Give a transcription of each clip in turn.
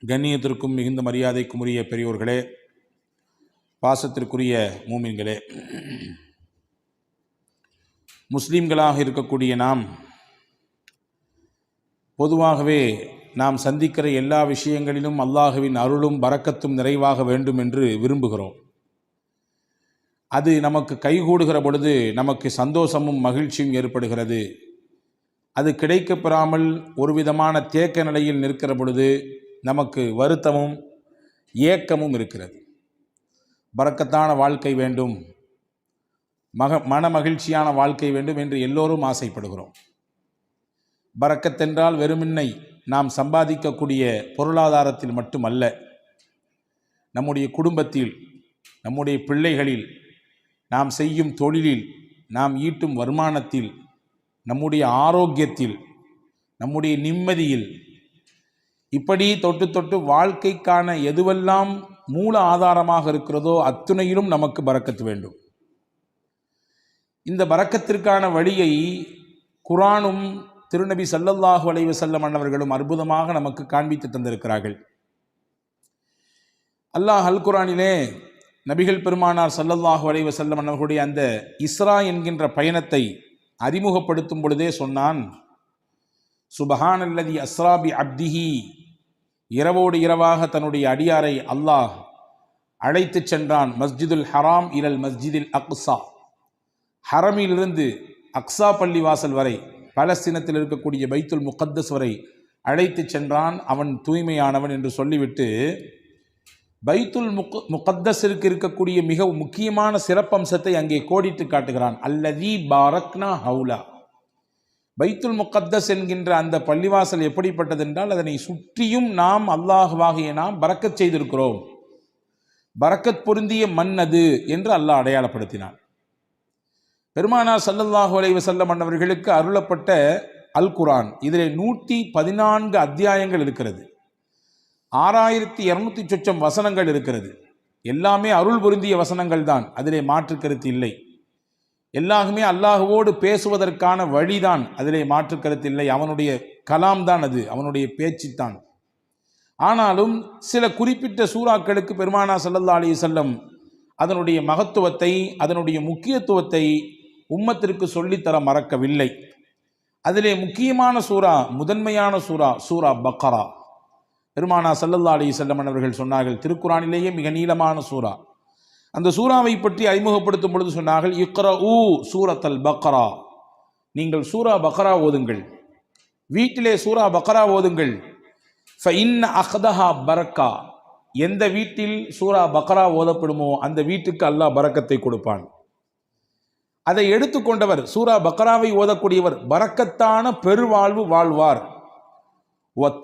கண்ணியத்திற்கும் மிகுந்த மரியாதைக்கும் உரிய பெரியோர்களே, பாசத்திற்குரிய மூமின்களே, முஸ்லீம்களாக இருக்கக்கூடிய நாம் பொதுவாகவே நாம் சந்திக்கிற எல்லா விஷயங்களிலும் அல்லாஹுவின் அருளும் பரக்கத்தும் நிறைவாக வேண்டும் என்று விரும்புகிறோம். அது நமக்கு கைகூடுகிற பொழுது நமக்கு சந்தோஷமும் மகிழ்ச்சியும் ஏற்படுகிறது. அது கிடைக்கப்பெறாமல் ஒரு விதமான தேக்க நிலையில் நிற்கிற பொழுது நமக்கு வருத்தமும் ஏக்கமும் இருக்கிறது. பரக்கத்தான வாழ்க்கை வேண்டும், மன மகிழ்ச்சியான வாழ்க்கை வேண்டும் என்று எல்லோரும் ஆசைப்படுகிறோம். பரக்கத்தென்றால் வெறுமின்னை நாம் சம்பாதிக்கக்கூடிய பொருளாதாரத்தில் மட்டுமல்ல, நம்முடைய குடும்பத்தில், நம்முடைய பிள்ளைகளில், நாம் செய்யும் தொழிலில், நாம் ஈட்டும் வருமானத்தில், நம்முடைய ஆரோக்கியத்தில், நம்முடைய நிம்மதியில், இப்படி தொட்டு தொட்டு வாழ்க்கைக்கான எதுவெல்லாம் மூல ஆதாரமாக இருக்கிறதோ அத்துணையிலும் நமக்கு பரக்கத்து வேண்டும். இந்த பரக்கத்திற்கான வழியை குர்ஆனும் திருநபி ஸல்லல்லாஹு அலைஹி வஸல்லம் அன்னவர்களும் அற்புதமாக நமக்கு காண்பித்து தந்திருக்கிறார்கள். அல்லாஹ் அல் குர்ஆனிலே நபிகள் பெருமானார் ஸல்லல்லாஹு அலைஹி வஸல்லம் அன்னவர்களுடைய அந்த இஸ்ரா என்கின்ற பயணத்தை அறிமுகப்படுத்தும் பொழுதே சொன்னான், சுபஹானல்லதி அஸ்ரா பி அப்திஹி, இரவோடு இரவாக தன்னுடைய அடியாரை அல்லாஹ் அழைத்து சென்றான். மஸ்ஜிதுல் ஹராம் இலல் மஸ்ஜிதில் அக்ஸா, ஹரமிலிருந்து அக்ஸா பள்ளி வாசல் வரை, பலஸ்தீனத்தில் இருக்கக்கூடிய பைத்துல் முகத்தஸ் வரை அழைத்து சென்றான். அவன் தூய்மையானவன் என்று சொல்லிவிட்டு பைத்துல் முகத்தஸிற்கு இருக்கக்கூடிய மிக முக்கியமான சிறப்பம்சத்தை அங்கே கோடிட்டு காட்டுகிறான். அல்லதி பாரக்னா ஹவுலா, பைத்துல் முகத்தஸ் என்கின்ற அந்த பள்ளிவாசல் எப்படிப்பட்டது என்றால் அதனை சுற்றியும் நாம் அல்லாஹ்வாகிய நாம் பரக்கத் செய்திருக்கிறோம். பரக்கத் பொருந்திய மண் அது என்று அல்லாஹ் அடையாளப்படுத்தினான். பெருமானார் ஸல்லல்லாஹு அலைஹி வஸல்லம் அன்னவர்களுக்கு அருளப்பட்ட அல் குர்ஆன், இதிலே 114 அத்தியாயங்கள் இருக்கிறது. 6200 சொச்சம் வசனங்கள் இருக்கிறது. எல்லாமே அருள் பொருந்திய வசனங்கள் தான், அதிலே மாற்று கருத்து இல்லை. எல்லாருமே அல்லாஹுவோடு பேசுவதற்கான வழிதான், அதிலே மாற்று கருத்து இல்லை. அவனுடைய கலாம் தான் அது, அவனுடைய பேச்சு தான். ஆனாலும் சில குறிப்பிட்ட சூறாக்களுக்கு பெருமானார் ஸல்லல்லாஹு அலைஹி வஸல்லம் அதனுடைய மகத்துவத்தை, அதனுடைய முக்கியத்துவத்தை உம்மத்திற்கு சொல்லித்தர மறக்கவில்லை. அதிலே முக்கியமான சூரா, முதன்மையான சூரா, சூரா பக்ரா. பெருமானார் ஸல்லல்லாஹு அலைஹி வஸல்லம் அவர்கள் சொன்னார்கள், திருக்குர்ஆனிலேயே மிக நீளமான சூரா. அந்த சூறாவை பற்றி அறிமுகப்படுத்தும் பொழுது சொன்னார்கள், இக்ரஊ சூரத்தல் பக்ரா, நீங்கள் சூரா பக்ரா ஓதுங்கள், வீட்டிலே சூரா பக்ரா ஓதுங்கள். ஃபஇன்ன அஹ்தஹா பரக்கா, எந்த வீட்டில் சூரா பக்ரா ஓதப்படுமோ அந்த வீட்டுக்கு அல்லாஹ் பரக்கத்தை கொடுப்பான். அதை எடுத்துக்கொண்டவர், சூரா பக்ராவை ஓதக்கூடியவர் பரக்கத்தான பெருவாழ்வு வாழ்வார்.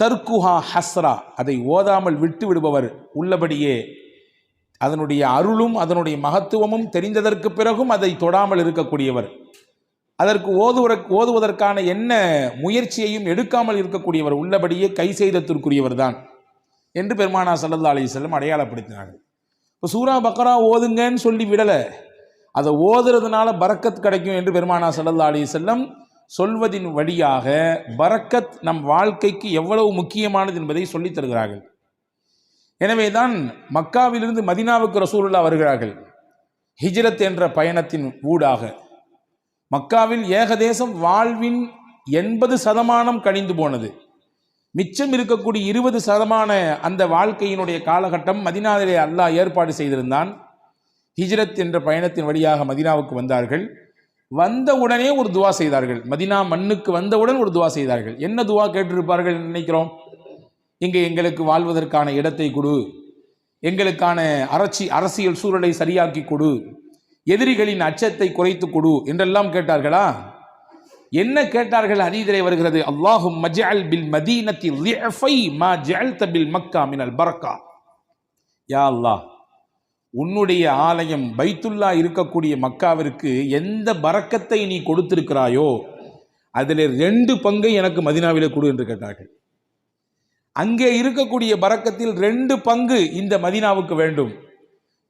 தர்க்குஹா ஹஸ்ரா, அதை ஓதாமல் விட்டு விடுபவர் உள்ளபடியே அதனுடைய அருளும் அதனுடைய மகத்துவமும் தெரிந்ததற்கு பிறகும் அதை தொடாமல் இருக்கக்கூடியவர், அதற்கு ஓதுவதற்கான என்ன முயற்சியையும் எடுக்காமல் இருக்கக்கூடியவர் உள்ளபடியே கை செய்தத்திற்குரியவர் தான் என்று பெருமானார் ஸல்லல்லாஹு அலைஹி வஸல்லம் அடையாளப்படுத்தினார்கள். இப்போ சூரா பக்ரா ஓதுங்கன்னு சொல்லி விடலை, அதை ஓதுறதுனால பரக்கத் கிடைக்கும் என்று பெருமானார் ஸல்லல்லாஹு அலைஹி வஸல்லம் சொல்வதின் வழியாக பரக்கத் நம் வாழ்க்கைக்கு எவ்வளவு முக்கியமானது என்பதை சொல்லித் தருகிறார்கள். எனவே தான் மக்காவிலிருந்து மதீனாவுக்கு ரசூலுல்லாஹ் வருகிறார்கள். ஹிஜ்ரத் என்ற பயணத்தின் ஊடாக மக்காவில் ஏகதேசம் வாழ்வின் 80% கழிந்து போனது. மிச்சம் இருக்கக்கூடிய 20% அந்த வாழ்க்கையினுடைய காலகட்டம் மதீனாவிலே அல்லாஹ் ஏற்பாடு செய்திருந்தான். ஹிஜ்ரத் என்ற பயணத்தின் வழியாக மதீனாவுக்கு வந்தார்கள். வந்த உடனே ஒரு துவா செய்தார்கள். மதீனா மண்ணுக்கு வந்தவுடன் ஒரு துவா செய்தார்கள். என்ன துவா கேட்டிருப்பார்கள் நினைக்கிறோம்? இங்கே எங்களுக்கு வாழ்வதற்கான இடத்தை கொடு, எங்களுக்கான அரசியல் சூழலை சரியாக்கி கொடு, எதிரிகளின் அச்சத்தை குறைத்து கொடு என்றெல்லாம் கேட்டார்களா? என்ன கேட்டார்கள்? ஹதீஸிலே வருகிறது, அல்லாஹும்ம ஜஅல் பில் மதீனத்தி லிஃபை மா ஜஅல்த பில் மக்கா மினல் பரக்கா. யா அல்லாஹ், உன்னுடைய ஆலயம் பைத்துல்லா இருக்கக்கூடிய மக்காவிற்கு எந்த பரக்கத்தை நீ கொடுத்திருக்கிறாயோ அதில் 2 பங்கை எனக்கு மதீனாவிலே கொடு என்று கேட்டார்கள். அங்கே இருக்கக்கூடிய பரக்கத்தில் 2 பங்கு இந்த மதீனாவுக்கு வேண்டும்.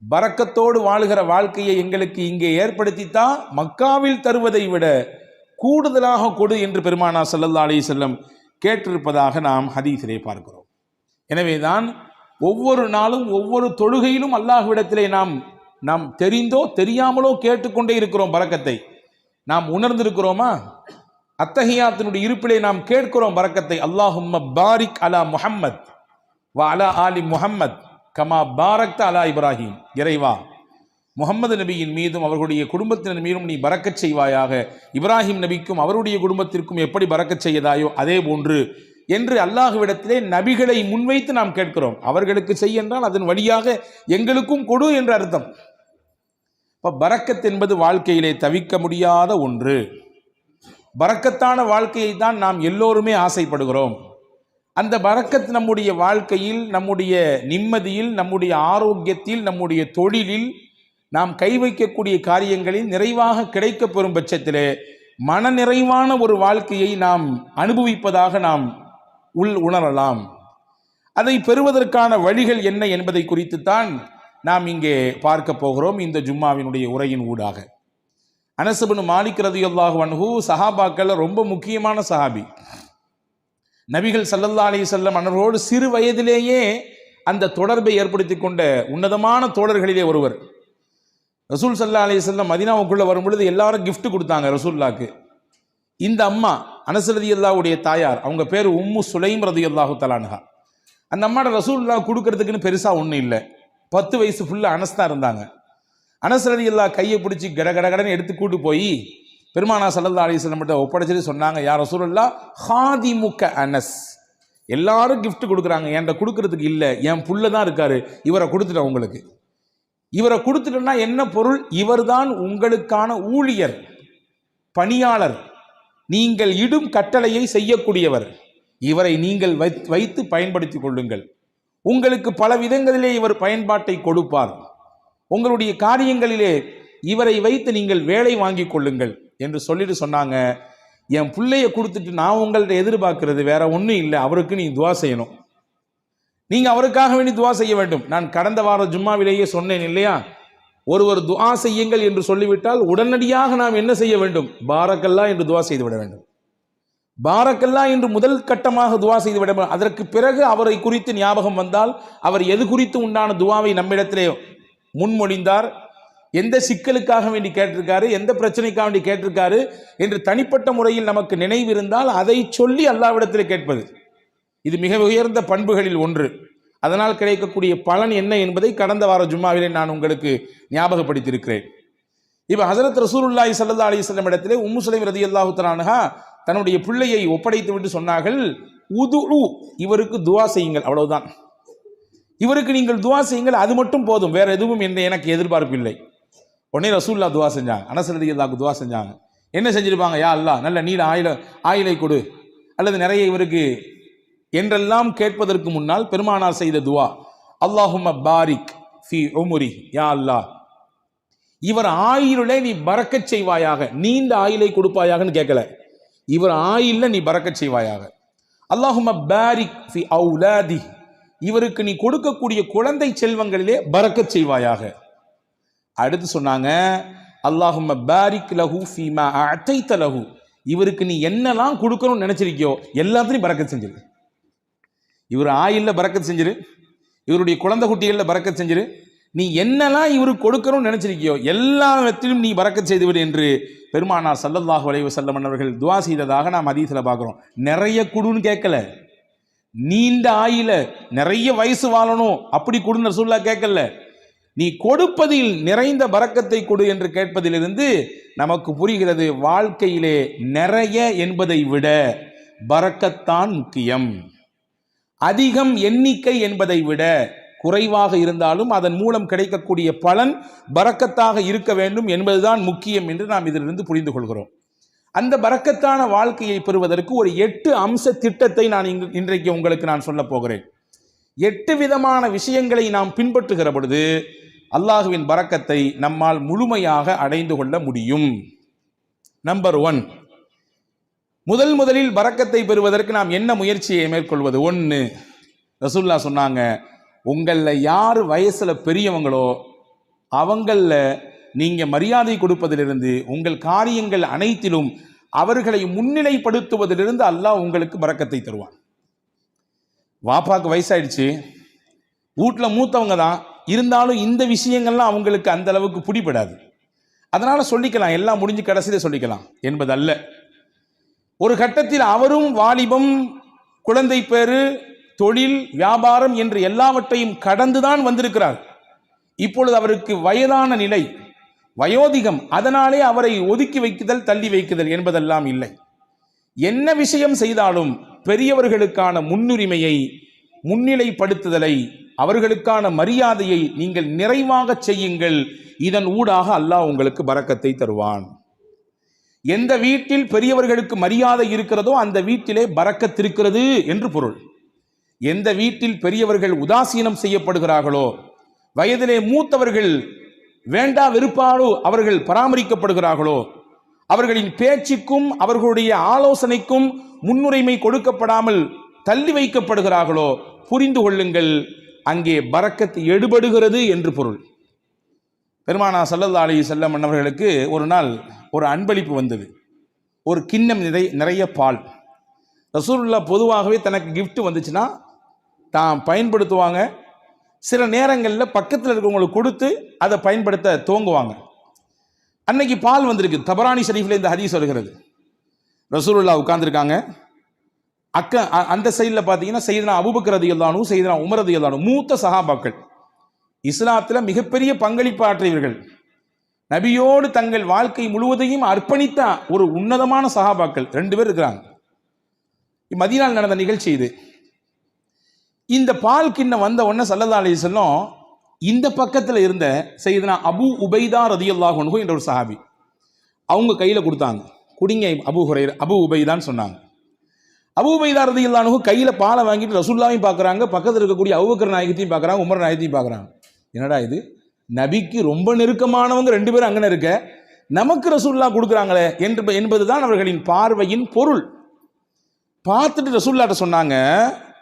பரக்கத்தோடு வாழுகிற வாழ்க்கையை எங்களுக்கு இங்கே ஏற்படுத்தித்தான் மக்காவில் தருவதை விட கூடுதலாக கொடு என்று பெருமானார் ஸல்லல்லாஹு அலைஹி வஸல்லம் கேட்டிருப்பதாக நாம் ஹதீஸிலே பார்க்கிறோம். எனவேதான் ஒவ்வொரு நாளும் ஒவ்வொரு தொழுகையிலும் அல்லாஹ்விடத்திலே நாம் தெரிந்தோ தெரியாமலோ கேட்டுக்கொண்டே இருக்கிறோம் பரக்கத்தை. நாம் உணர்ந்திருக்கிறோமா? அத்தஹியாத்தினுடைய இருப்பிலே நாம் கேட்கிறோம் பரக்கத்தை. அல்லாஹும்ம பாரிக் அலா முஹம்மத் வ அலா ஆலி முஹம்மத் கமா பாரக்த அலா இப்ராஹிம். இறைவா, முகமது நபியின் மீதும் அவர்களுடைய குடும்பத்தினர் மீதும் நீ பரக்கச் செய்வாயாக. இப்ராஹிம் நபிக்கும் அவருடைய குடும்பத்திற்கும் எப்படி பரக்கச் செய்யதாயோ அதே போன்று என்று அல்லாஹ்விடத்திலே நபிகளை முன்வைத்து நாம் கேட்கிறோம். அவர்களுக்கு செய் என்றால் அதன் வழியாக எங்களுக்கும் கொடு என்று அர்த்தம். இப்போ பரக்கத் என்பது வாழ்க்கையிலே தவிர்க்க முடியாத ஒன்று. பரக்கத்தான வாழ்க்கையை தான் நாம் எல்லோருமே ஆசைப்படுகிறோம். அந்த பரக்கத் நம்முடைய வாழ்க்கையில், நம்முடைய நிம்மதியில், நம்முடைய ஆரோக்கியத்தில், நம்முடைய தொழிலில், நாம் கை வைக்கக்கூடிய காரியங்களில் நிறைவாக கிடைக்கப் பெறும் பட்சத்திலே மன நிறைவான ஒரு வாழ்க்கையை நாம் அனுபவிப்பதாக நாம் உணரலாம். அதை பெறுவதற்கான வழிகள் என்ன என்பதை குறித்துத்தான் நாம் இங்கே பார்க்க போகிறோம் இந்த ஜும்மாவினுடைய உரையின் ஊடாக. அனஸ் இப்னு மாலிக் ரலியல்லாஹு அன்ஹு சஹாபாக்கள் ரொம்ப முக்கியமான சஹாபி. நபிகள் ஸல்லல்லாஹு அலைஹி வஸல்லம் அவர்களோடு சிறு வயதிலேயே அந்த தொடர்பை ஏற்படுத்தி கொண்ட உன்னதமான தோழர்களிலே ஒருவர். ரசூல் ஸல்லல்லாஹு அலைஹி வஸல்லம் மதீனாவுக்குள்ள வரும்பொழுது எல்லாரும் கிஃப்ட் கொடுத்தாங்க ரசூலுல்லாஹ்க்கு. இந்த அம்மா அனஸ் ரலியல்லாஹுடைய தாயார், அவங்க பேர் உம்மு சுலைம் ரலியல்லாஹு தஆலா அன்ஹா. அந்த அம்மாட ரசூலுல்லாஹ் கொடுக்கறதுக்குன்னு பெருசா ஒன்றும் இல்லை. 10 வயசு ஃபுல்லாக அனஸ் தான் இருந்தாங்க. அனஸ் ரலியல்லாஹு கையை பிடிச்சி கடகடன்னு எடுத்து கூட்டு போய் பெருமானா ஸல்லல்லாஹு அலைஹி வஸல்லம் கிட்ட ஒப்படைச்சிட்டு சொன்னாங்க, யா ரசூலுல்லாஹ் ஹாதிமுக்க அனஸ். எல்லாரும் கிஃப்ட் கொடுக்குறாங்க, என்கிட்ட கொடுக்கறதுக்கு இல்லை, என் புள்ள தான் இருக்காரு, இவரை கொடுத்துட்டேன் உங்களுக்கு. இவரை கொடுத்துட்டோன்னா என்ன பொருள்? இவர்தான் உங்களுக்கான ஊழியர், பணியாளர், நீங்கள் இடும் கட்டளையை செய்யக்கூடியவர். இவரை நீங்கள் வைத்து பயன்படுத்தி கொள்ளுங்கள். உங்களுக்கு பல விதங்களிலே இவர் பயன்பாட்டை கொடுப்பார். உங்களுடைய காரியங்களிலே இவரை வைத்து நீங்கள் வேலை வாங்கி கொள்ளுங்கள் என்று சொல்லிட்டு சொன்னாங்க. என் பிள்ளைய கொடுத்துட்டு நான் உங்கள்ட்ட எதிர்பார்க்கிறது வேற ஒன்றும் இல்லை, அவருக்கு நீ துவா செய்யணும், நீங்க அவருக்காக வேண்டி துவா செய்ய வேண்டும். நான் கடந்த வார ஜும்மாவிலேயே சொன்னேன் இல்லையா, ஒருவர் துஆ செய்யுங்கள் என்று சொல்லிவிட்டால் உடனடியாக நாம் என்ன செய்ய வேண்டும்? பாரக்கல்லா என்று துஆ செய்து விட வேண்டும். பாரக்கல்லா என்று முதல் கட்டமாக துஆ செய்து விட வேண்டும். அதற்கு பிறகு அவரை குறித்து ஞாபகம் வந்தால், அவர் எது குறித்து உண்டான துஆவை நம்மிடத்திலே முன்மொழிந்தார், எந்த சிக்கலுக்காக வேண்டி கேட்டிருக்காரு, எந்த பிரச்சனைக்காக வேண்டி கேட்டிருக்காரு என்று தனிப்பட்ட முறையில் நமக்கு நினைவு இருந்தால் அதை சொல்லி அல்லாஹ்விடத்திலே கேட்பது, இது மிக உயர்ந்த பண்புகளில் ஒன்று. அதனால் கிடைக்கக்கூடிய பலன் என்ன என்பதை கடந்த வார ஜும்மாவிலே நான் உங்களுக்கு ஞாபகப்படுத்தியிருக்கிறேன். இப்போ ஹஸரத் ரசூலுல்லாஹி ஸல்லல்லாஹு அலைஹி வஸல்லம் இடத்திலே உம்மு சுலைம் ரலியல்லாஹு தஆலா அன்ஹா தன்னுடைய பிள்ளையை ஒப்படைத்து விட்டு சொன்னார்கள், உதுஉ, இவருக்கு துஆ செய்யுங்கள், அவ்வளவுதான். இவருக்கு நீங்கள் துஆ செய்யுங்கள், அது மட்டும் போதும், வேற எதுவும் எனக்கு எதிர்பார்ப்பு இல்லை. உடனே ரசூலுல்லாஹ் துஆ செஞ்சாங்க, அனஸ் ரலியல்லாஹு துஆ செஞ்சாங்க. என்ன செஞ்சிருப்பாங்க? யா அல்லாஹ் நல்ல நீல ஆயிலை கொடு, அல்லது நிறைய இவருக்கு என்றெல்லாம் கேட்பதற்கு முன்னால் பெருமானார் செய்த துஆ, அல்லாஹும்ம பாரிக் ஃபி உம்ரி, யா அல்லாஹ் இவர் ஆயிலே நீ பரக்கச் செய்வாயாக, நீண்ட ஆயிலை கொடுப்பாயாகன்னு கேட்கல, இவர் ஆயில்ல நீ பரக்கச் செய்வாயாக. அல்லாஹும்ம பாரிக் ஃபி அவுலாதி, இவருக்கு நீ கொடுக்கக்கூடிய குழந்தை செல்வங்களிலே பரக்கச் செய்வாயாக. அடுத்து சொன்னாங்க, அல்லாஹும்ம பாரிக் லஹு ஃபீமா அதைத லஹு, இவருக்கு நீ என்னெல்லாம் கொடுக்கணும்னு நினைச்சிருக்கியோ எல்லாத்தையும் பரக்கத் செஞ்சிரு. இவர் ஆயில்ல பரக்கத் செஞ்சிரு, இவருடைய குழந்தை குட்டிகளில் பரக்கத் செஞ்சிரு, நீ என்னெல்லாம் இவருக்கு கொடுக்கணும்னு நினைச்சிருக்கியோ எல்லாவற்றிலும் நீ பரக்கத் செய்துவிடு என்று பெருமானார் ஸல்லல்லாஹு அலைஹி வஸல்லம் அவர்கள் துஆ செய்ததாக நாம் ஹதீஸ்ல பார்க்கிறோம். நிறைய குடுன்னு கேட்கல, நீண்ட ஆயில நிறைய வயசு வாழணும் அப்படி கொடுன்னு ரசூலுல்லாஹ் கேட்கல, நீ கொடுப்பதில் நிறைந்த பரக்கத்தை கொடு என்று கேட்பதிலிருந்து நமக்கு புரிகிறது, வாழ்க்கையிலே நிறைய என்பதை விட பரக்கத்தான் முக்கியம். அதிகம் எண்ணிக்கை என்பதை விட குறைவாக இருந்தாலும் அதன் மூலம் கிடைக்கக்கூடிய பலன் பரக்கத்தாக இருக்க வேண்டும் என்பதுதான் முக்கியம் என்று நாம் இதிலிருந்து புரிந்து கொள்கிறோம். அந்த பரக்கத்தான வாழ்க்கையை பெறுவதற்கு ஒரு 8 அம்ச திட்டத்தை நான் இன்றைக்கு உங்களுக்கு நான் சொல்ல போகிறேன். 8 விதமான விஷயங்களை நாம் பின்பற்றுகிற பொழுது அல்லாஹுவின் பரக்கத்தை நம்மால் முழுமையாக அடைந்து கொள்ள முடியும். நம்பர் 1, முதலில் பரக்கத்தை பெறுவதற்கு நாம் என்ன முயற்சியை மேற்கொள்வது? 1, ரசூலுல்லாஹ் சொன்னாங்க, உங்களில் யார் வயசில் பெரியவங்களோ அவங்களில் நீங்கள் மரியாதை கொடுப்பதிலிருந்து, உங்கள் காரியங்கள் அனைத்திலும் அவர்களை முன்னிலைப்படுத்துவதிலிருந்து அல்லாஹ் உங்களுக்கு பரக்கத்தை தருவான். வாப்பாக்கு வயசாயிடுச்சு, வீட்டில் மூத்தவங்க தான், இருந்தாலும் இந்த விஷயங்கள்லாம் அவங்களுக்கு அந்த அளவுக்கு பிடிபடாது. அதனால் சொல்லிக்கலாம், எல்லாம் முடிஞ்சு கடைசியில் சொல்லிக்கலாம் என்பதல்ல. ஒரு கட்டத்தில் அவரும் வாலிபம், குழந்தை பேரு, தொழில், வியாபாரம் என்று எல்லாவற்றையும் கடந்துதான் வந்திருக்கிறார். இப்பொழுது அவருக்கு வயதான நிலை, வயோதிகம். அதனாலே அவரை ஒதுக்கி வைக்குதல், தள்ளி வைக்குதல் என்பதெல்லாம் இல்லை. என்ன விஷயம் செய்தாலும் பெரியவர்களுக்கான முன்னுரிமையை, முன்னிலைப்படுத்துதலை, அவர்களுக்கான மரியாதையை நீங்கள் நிறைவாக செய்யுங்கள். இதன் ஊடாக அல்லாஹ் உங்களுக்கு பரக்கத்தை தருவான். எந்த வீட்டில் பெரியவர்களுக்கு மரியாதை இருக்கிறதோ அந்த வீட்டிலே பரக்கத் இருக்கிறது என்று பொருள். எந்த வீட்டில் பெரியவர்கள் உதாசீனம் செய்யப்படுகிறார்களோ, வயதிலே மூத்தவர்கள் வேண்டா வெறுப்பாலோ அவர்கள் பராமரிக்கப்படுகிறார்களோ, அவர்களின் பேச்சுக்கும் அவர்களுடைய ஆலோசனைக்கும் முன்னுரிமை கொடுக்கப்படாமல் தள்ளி வைக்கப்படுகிறார்களோ, புரிந்து கொள்ளுங்கள், அங்கே பரக்கத் எடுபடுகிறது என்று பொருள். பெருமானா ஸல்லல்லாஹு அலைஹி வஸல்லம் அவர்களுக்கு ஒரு நாள் ஒரு அன்பளிப்பு வந்தது. ஒரு கிண்ணம் நிறைய பால். ரசூலுல்லாஹ் பொதுவாகவே தனக்கு கிஃப்ட் வந்துச்சுன்னா தான் பயன்படுத்துவாங்க. சில நேரங்களில் பக்கத்தில் இருக்கிறவங்களுக்கு கொடுத்து அதை பயன்படுத்த துவங்குவாங்க. அன்னைக்கு பால் வந்திருக்கு. தபரானி ஷரீஃபில் இந்த ஹதீஸ் வருகிறது. ரசூலுல்லாஹ் உட்கார்ந்துருக்காங்க. அந்த சைடில் பார்த்தீங்கன்னா சையதுனா அபூபக்கர் ரலியல்லாஹு அன்ஹு, சையதுனா உமர் ரலியல்லாஹு அன்ஹு, மூத்த சஹாபாக்கள், இஸ்லாத்தில் மிகப்பெரிய பங்களிப்பு ஆற்றியவர்கள், நபியோடு தங்கள் வாழ்க்கை முழுவதையும் அர்ப்பணித்த ஒரு உன்னதமான சஹாபாக்கள் 2 பேர் இருக்கிறாங்க. மதீனாவில் நடந்த நிகழ்ச்சி இது. இந்த பால் கிண்ணம் வந்த உடனே ஸல்லல்லாஹு அலைஹி வஸல்லம் இந்த பக்கத்தில் இருந்த சையதுனா அபூ உபைதா ரலியல்லாஹு அன்ஹு என்ற ஒரு சஹாபி, அவங்க கையில் கொடுத்தாங்க. குடிங்க அபூ உபைதான்னு சொன்னாங்க. அபூ உபைதா ரலியல்லாஹு அன்ஹு கையில் பாலை வாங்கிட்டு ரசூலுல்லாஹையும் பார்க்குறாங்க, பக்கத்தில் இருக்கக்கூடிய அபூபக்கர் நாயகத்தையும் பார்க்குறாங்க, உமர் நாயகத்தையும் பார்க்குறாங்க. என்னடா இது, நபிக்கு ரொம்ப நெருக்கமானவங்க 2 பேரும் அங்கே இருக்க, நமக்கு ரசூலுல்லாஹ் கொடுக்குறாங்களே என்பதுதான் அவர்களின் பார்வையின் பொருள். பார்த்துட்டு ரசூலுல்லாஹ்ட்ட சொன்னாங்க,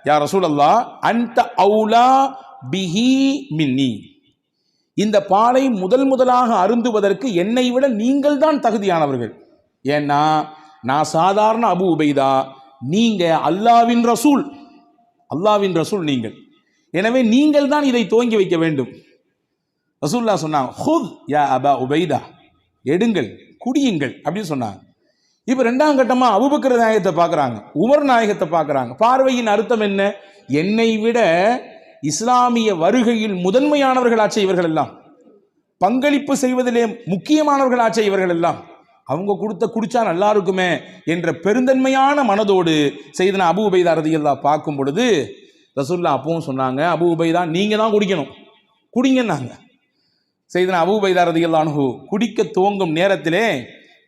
யா ரசூலல்லாஹ் அன்த அவுலா பிஹி மின்னி, இந்த பாலை முதலாக அருந்துவதற்கு என்னை விட நீங்கள் தான் தகுதியானவர்கள். ஏன்னா நான் சாதாரண அபூ உபைதா, நீங்க அல்லாஹ்வின் ரசூல் நீங்கள். எனவே நீங்கள் தான் இதை துவங்கி வைக்க வேண்டும். ரசூலுல்லாஹ் சொன்னாங்க, ஹுத் யா அபா உபைதா, எடுங்கள், குடியுங்கள் அப்படின்னு சொன்னாங்க. இப்போ 2ஆம் கட்டமாக அபூபக்கர் நாயகத்தை பார்க்குறாங்க, உமர் நாயகத்தை பார்க்குறாங்க. பார்வையின் அர்த்தம் என்ன? என்னை விட இஸ்லாமிய வருகையில் முதன்மையானவர்களாச்சே இவர்கள் எல்லாம், பங்களிப்பு செய்வதிலே முக்கியமானவர்களாச்சே இவர்கள் எல்லாம், அவங்க குடிச்சா நல்லா இருக்குமே என்ற பெருந்தன்மையான மனதோடு சையதுனா அபூ உபைதா ரலியல்லாஹு பார்க்கும் பொழுது ரசூலுல்லாஹ் அப்பவும் சொன்னாங்க, அபூ உபைதா நீங்க தான் குடிக்கணும், குடிங்கன்னாங்க. சையதுனா அபூ உபைதா ரலியல்லாஹு அன்ஹு குடிக்க துவங்கும் நேரத்திலே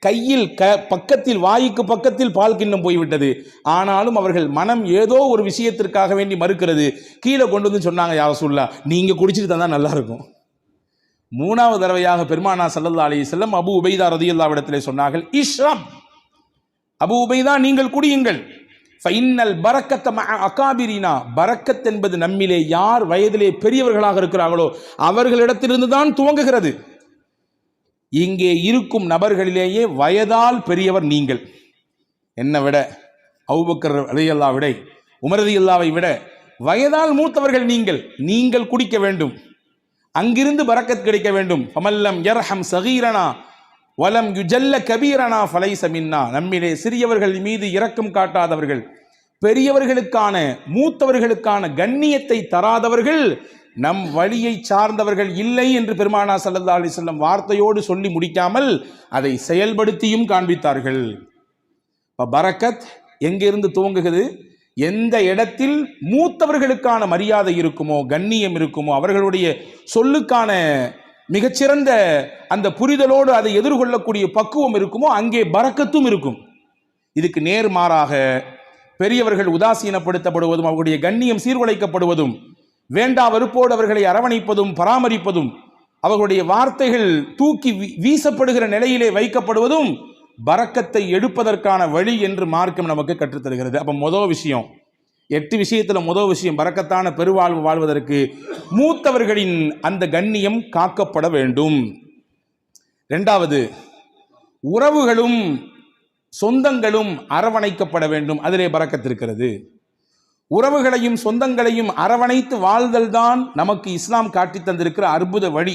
கையில் பக்கத்தில், வாய்க்கு பக்கத்தில் பால் கிண்ணம் போய்விட்டது. ஆனாலும் அவர்கள் மனம் ஏதோ ஒரு விஷயத்திற்காக வேண்டி மறுக்கிறது. கீழே கொண்டு வந்து சொன்னாங்க, யா ரசூலுல்லாஹ் நீங்க குடிச்சிட்டு தந்தா நல்லா இருக்கும். 3வது தடவையாக பெருமானா ஸல்லல்லாஹு அலைஹி வஸல்லம் அபூ உபைதா ரலியல்லாஹு இடத்திலே சொன்னார்கள், இஷ்ரப், அபூ உபைதா நீங்கள் குடியுங்கள். ஃபைன்னல் பரக்கத்த மஅ அகாபிரினா, பரக்கத் என்பது நம்மிலே யார் வயதிலே பெரியவர்களாக இருக்கிறார்களோ அவர்களிடத்திலிருந்து தான் துவங்குகிறது. இங்கே இருக்கும் நபர்களிலேயே வயதால் பெரியவர் நீங்கள். என்னை விட, அபூபக்கர் ரலியல்லாஹு விட, உமர் ரலியல்லாஹை விட வயதால் மூத்தவர்கள் நீங்கள் குடிக்க வேண்டும். அங்கிருந்து பரக்கத் கிடைக்க வேண்டும். ஃபமல்லம் யர்ஹம் சகீரனா வலம் யுஜல்ல கபீரனா ஃபலைஸ மின்னா, நம்மிலே சிறியவர்கள் மீது இரக்கம் காட்டாதவர்கள், பெரியவர்களுக்கான மூத்தவர்களுக்கான கண்ணியத்தை தராதவர்கள் நம் வழியை சார்ந்தவர்கள் இல்லை என்று பெருமானா ஸல்லல்லாஹு அலைஹி வஸல்லம் வார்த்தையோடு சொல்லி முடிக்காமல் அதை செயல்படுத்தியும் காண்பித்தார்கள். பரக்கத் எங்கிருந்து துவங்குகிறது? எந்த இடத்தில் மூத்தவர்களுக்கான மரியாதை இருக்குமோ, கண்ணியம் இருக்குமோ, அவர்களுடைய சொல்லுக்கான மிகச்சிறந்த அந்த புரிதலோடு அதை எதிர்கொள்ளக்கூடிய பக்குவம் இருக்குமோ, அங்கே பரக்கத்தும் இருக்கும். இதுக்கு நேர்மாறாக பெரியவர்கள் உதாசீனப்படுத்தப்படுவதும், அவர்களுடைய கண்ணியம் சீர்குலைக்கப்படுவதும், வேண்டா வெறுப்போடு அவர்களை அரவணைப்பதும் பராமரிப்பதும், அவர்களுடைய வார்த்தைகள் தூக்கி வீசப்படுகிற நிலையிலே வைக்கப்படுவதும் பரக்கத்தை எடுப்பதற்கான வழி என்று மார்க்கம் நமக்கு கற்றுத்தருகிறது. அப்போ முதல் விஷயம், 8 விஷயத்தில் முதல் விஷயம், பரக்கத்தான பெருவாழ்வு வாழ்வதற்கு மூத்தவர்களின் அந்த கண்ணியம் காக்கப்பட வேண்டும். 2வது, உறவுகளும் சொந்தங்களும் அரவணைக்கப்பட வேண்டும். அதிலே பரக்கத் இருக்கிறது. உறவுகளையும் சொந்தங்களையும் அரவணைத்து வாழ்தல் தான் நமக்கு இஸ்லாம் காட்டி தந்திருக்கிற அற்புத வழி.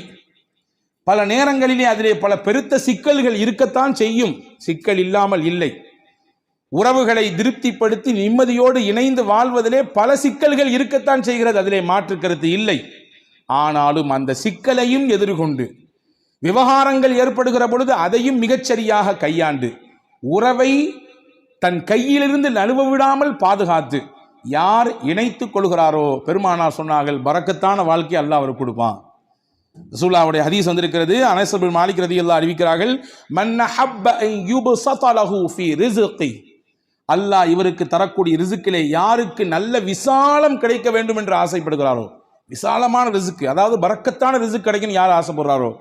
பல நேரங்களிலே அதிலே பல பெருத்த சிக்கல்கள் இருக்கத்தான் செய்யும், சிக்கல் இல்லாமல் இல்லை. உறவுகளை திருப்திப்படுத்தி நிம்மதியோடு இணைந்து வாழ்வதிலே பல சிக்கல்கள் இருக்கத்தான் செய்கிறது, அதிலே மாற்று கருத்து இல்லை. ஆனாலும் அந்த சிக்கலையும் எதிர்கொண்டு விவகாரங்கள் ஏற்படுகிற பொழுது அதையும் மிகச்சரியாக கையாண்டு உறவை தன் கையிலிருந்து நழுவ விடாமல் பாதுகாத்து யார் இணைத்துக் கொள்கிறாரோ பெருமானார் சொன்னார்கள், பரக்கத்தான வாழ்க்கை அல்லாஹ் அவருக்கு கொடுப்பான். ரசூலுல்லாஹ்வுடைய ஹதீஸ் வந்திருக்கிறது. அனஸ் பின் மாலிக் ரலியல்லாஹு அறிவிக்கிறார்கள், மன் ஹப்ப அன் யுபஸத லஹு ஃபீ ரிஸ்கி, அல்லாஹ் இவருக்கு தரக்கூடிய ரிஸ்கிலே யாருக்கு நல்ல விசாலம் கிடைக்க வேண்டும் என்று ஆசைப்படுகிறாரோ, விசாலமான ரிஸ்க், அதாவது பரக்கத்தான ரிஸ்க் கிடைக்கும் யார் ஆசைப்படுறாரோ,